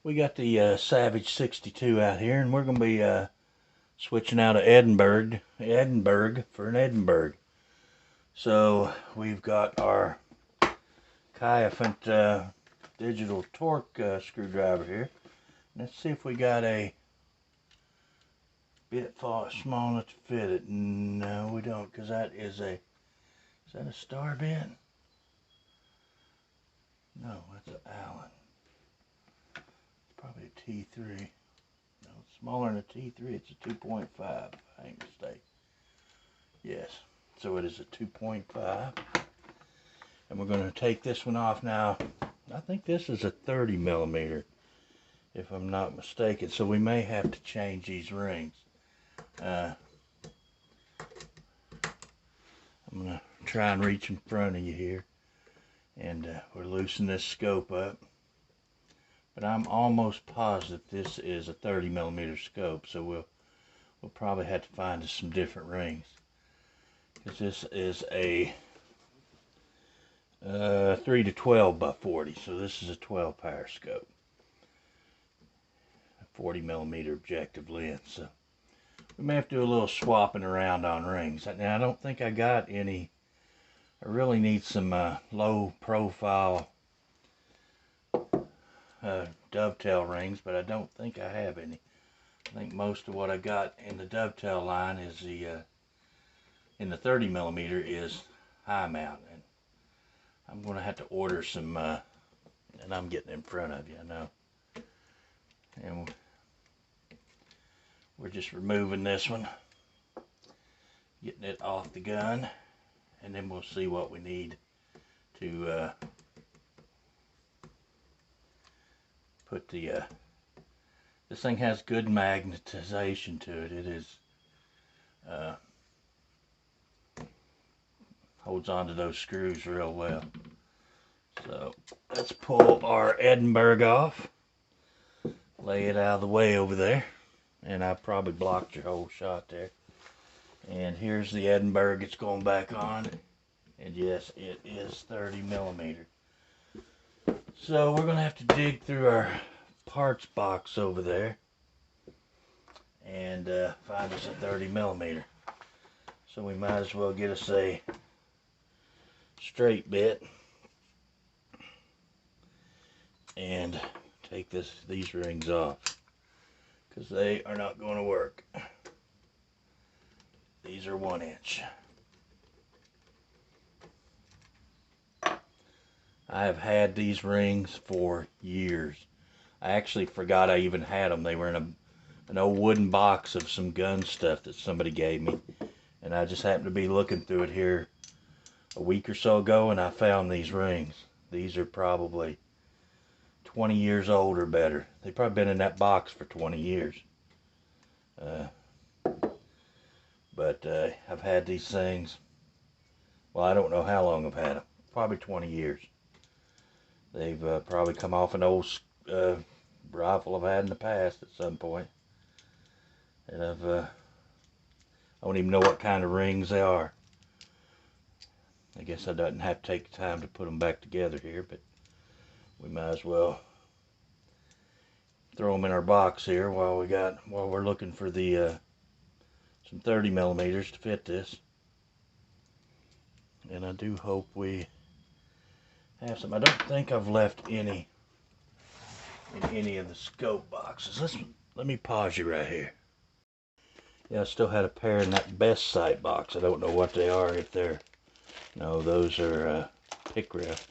We got the Savage 62 out here, and we're going to be switching out of Edenberg for an Edenberg. So we've got our Kiafant digital torque screwdriver here. Let's see if we got a bit small enough to fit it. No, we don't, because that is a, is that a star bit? No, that's an Allen. Probably a T3. No, it's smaller than a T3. It's a 2.5, if I ain't mistaken. Yes, so it is a 2.5. And we're going to take this one off now. I think this is a 30 millimeter, if I'm not mistaken. So we may have to change these rings. I'm going to try and reach in front of you here. And we're loosening this scope up. But I'm almost positive this is a 30 millimeter scope, so we'll probably have to find us some different rings, because this is a 3x12x40, so this is a 12 power scope, a 40 millimeter objective lens. So we may have to do a little swapping around on rings. Now I don't think I got any. I really need some low profile dovetail rings, but I don't think I have any. I think most of what I got in the dovetail line is the in the 30 millimeter is high mount, and I'm going to have to order some and I'm getting in front of you, I know. And we're just removing this one, getting it off the gun, and then we'll see what we need to put the this thing has good magnetization to it. It is holds on to those screws real well. So let's pull our Edenberg off, lay it out of the way over there, and I probably blocked your whole shot there. And here's the Edenberg. It's going back on, and yes, it is 30 millimeter. So we're gonna have to dig through our parts box over there and find us a 30 millimeter. So we might as well get us a straight bit and take these rings off, because they are not going to work. These are 1 inch. I have had these rings for years. I actually forgot I even had them. They were in an old wooden box of some gun stuff that somebody gave me, and I just happened to be looking through it here a week or so ago, and I found these rings. These are probably 20 years old or better. They've probably been in that box for 20 years. But I've had these things, well, I don't know how long I've had them. Probably 20 years. They've probably come off an old rifle I've had in the past at some point. And I don't even know what kind of rings they are. I guess I don't have to take the time to put them back together here, but we might as well throw them in our box here while we're looking for the some 30 millimeters to fit this. And I do hope we have some. I don't think I've left any in any of the scope boxes. Let me pause you right here. Yeah, I still had a pair in that best sight box. I don't know what they are, if they're, no, those are pick ref.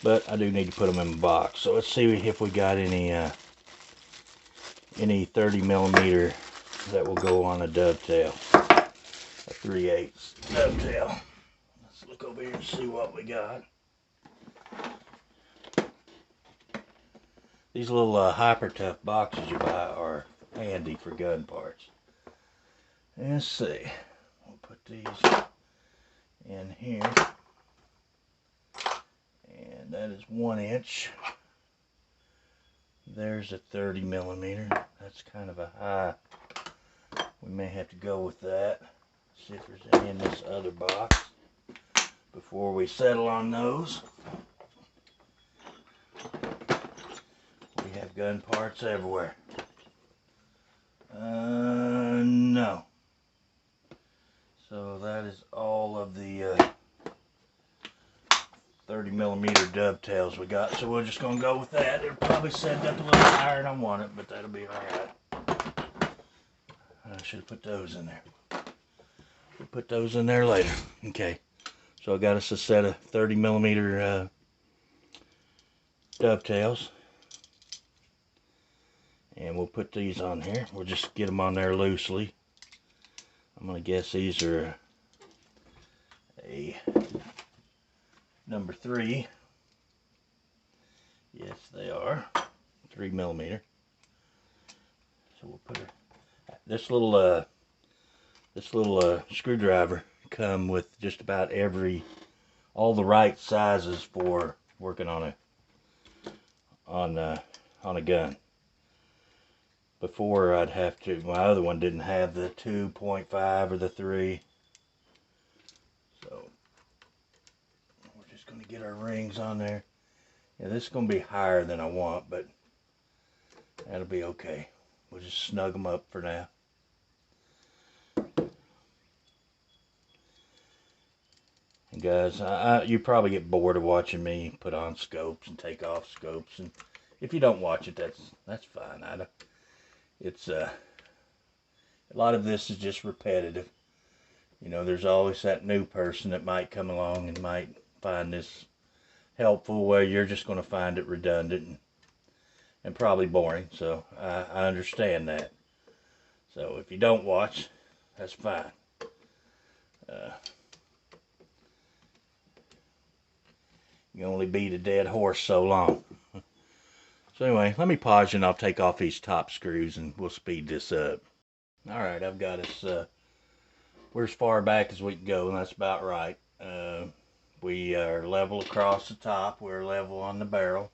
But I do need to put them in the box. So let's see if we got any 30 millimeter that will go on a dovetail, a 3/8 dovetail. Let's look over here and see what we got. These little Hyper Tough boxes you buy are handy for gun parts. Let's see. We'll put these in here. And that is 1 inch. There's a 30 millimeter. That's kind of a high. We may have to go with that. See if there's any in this other box before we settle on those. We have got gun parts everywhere. No. So that is all of the 30mm dovetails we got. So we're just going to go with that. It'll probably set up a little higher than I want it, but that'll be alright. I should have put those in there. We'll put those in there later. Okay. So I got us a set of 30mm dovetails. And we'll put these on here. We'll just get them on there loosely. I'm going to guess these are a number 3. Yes, they are. 3mm. So we'll put this little screwdriver come with just about all the right sizes for working on a gun. Before I'd have to, my other one didn't have the 2.5 or the 3. So we're just going to get our rings on there. Yeah, this is going to be higher than I want, but that'll be okay. We'll just snug them up for now. And guys, you probably get bored of watching me put on scopes and take off scopes, and if you don't watch it, that's fine. It's a lot of this is just repetitive. You know, there's always that new person that might come along and might find this helpful, where you're just going to find it redundant and probably boring. So I understand that. So if you don't watch, that's fine. You only beat a dead horse so long. So anyway, let me pause and I'll take off these top screws and we'll speed this up. Alright, I've got us, we're as far back as we can go, and that's about right. We are level across the top, we're level on the barrel.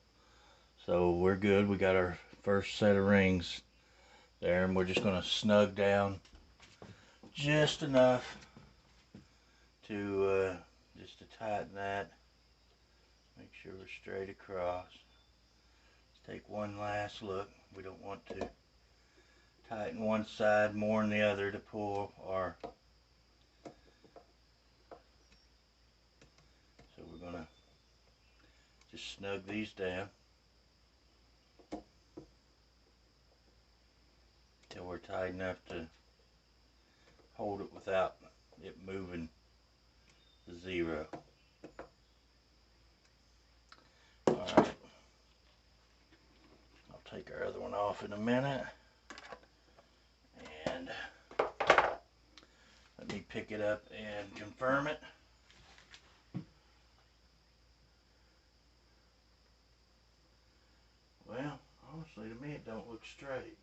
So we're good. We got our first set of rings there, and we're just going to snug down just enough to just to tighten that. Make sure we're straight across. Let's take one last look. We don't want to tighten one side more than the other to pull our. So we're going to just snug these down till we're tight enough to hold it without it moving to 0. Alright, I'll take our other one off in a minute, and let me pick it up and confirm it. Well, honestly, to me it don't look straight.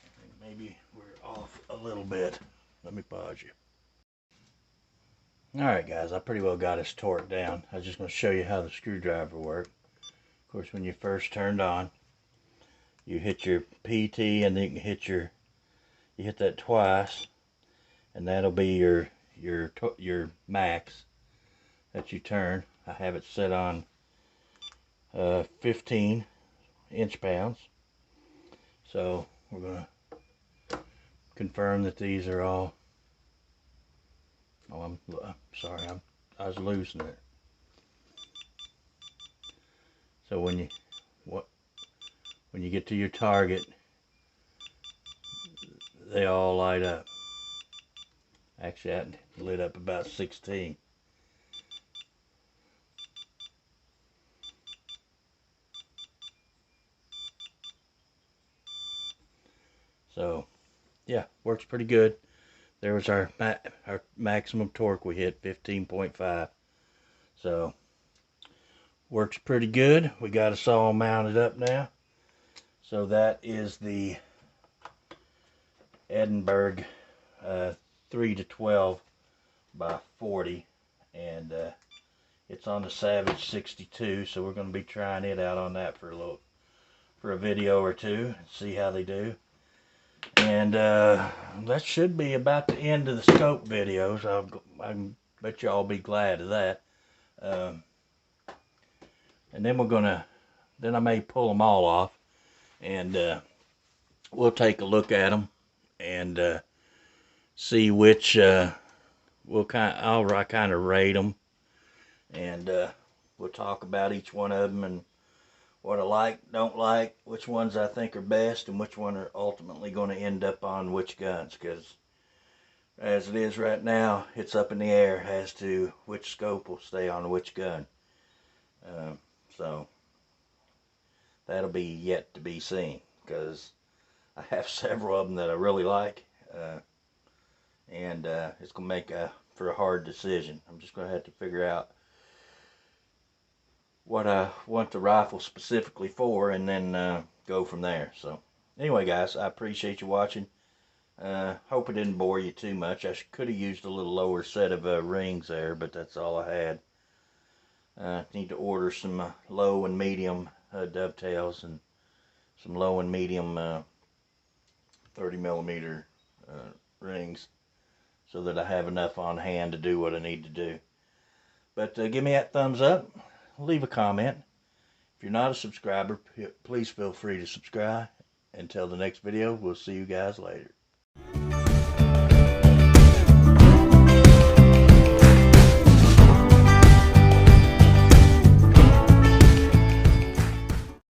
I think maybe we're off a little bit. Let me pause you. Alright guys, I pretty well got us torqued down. I was just going to show you how the screwdriver works. Of course, when you first turned on, you hit your PT, and then you can hit that twice, and that'll be your max that you turn. I have it set on 15 inch-pounds. So we're going to confirm that these are all. Oh, I'm sorry, I was losing it. So when you get to your target, they all light up. Actually, that lit up about 16. So yeah, works pretty good. There was our maximum torque we hit, 15.5. So works pretty good. We got us all mounted up now. So that is the Edenberg 3x12 by 40, and it's on the Savage 62. So we're going to be trying it out on that for a video or two and see how they do. And that should be about the end of the scope videos. I bet you all be glad of that. And then we're going to then I may pull them all off, and we'll take a look at them and see which I'll kind of rate them, and we'll talk about each one of them and what I like, don't like, which ones I think are best, and which one are ultimately going to end up on which guns. Because as it is right now, it's up in the air as to which scope will stay on which gun. So that'll be yet to be seen, because I have several of them that I really like, and it's going to make for a hard decision. I'm just going to have to figure out what I want the rifle specifically for, and then go from there. So anyway, guys, I appreciate you watching. Hope it didn't bore you too much. I could have used a little lower set of rings there, but that's all I had. Need to order some low and medium dovetails and some low and medium 30 millimeter rings, so that I have enough on hand to do what I need to do. But give me that thumbs up. Leave a comment. If you're not a subscriber, please feel free to subscribe. Until the next video, we'll see you guys later.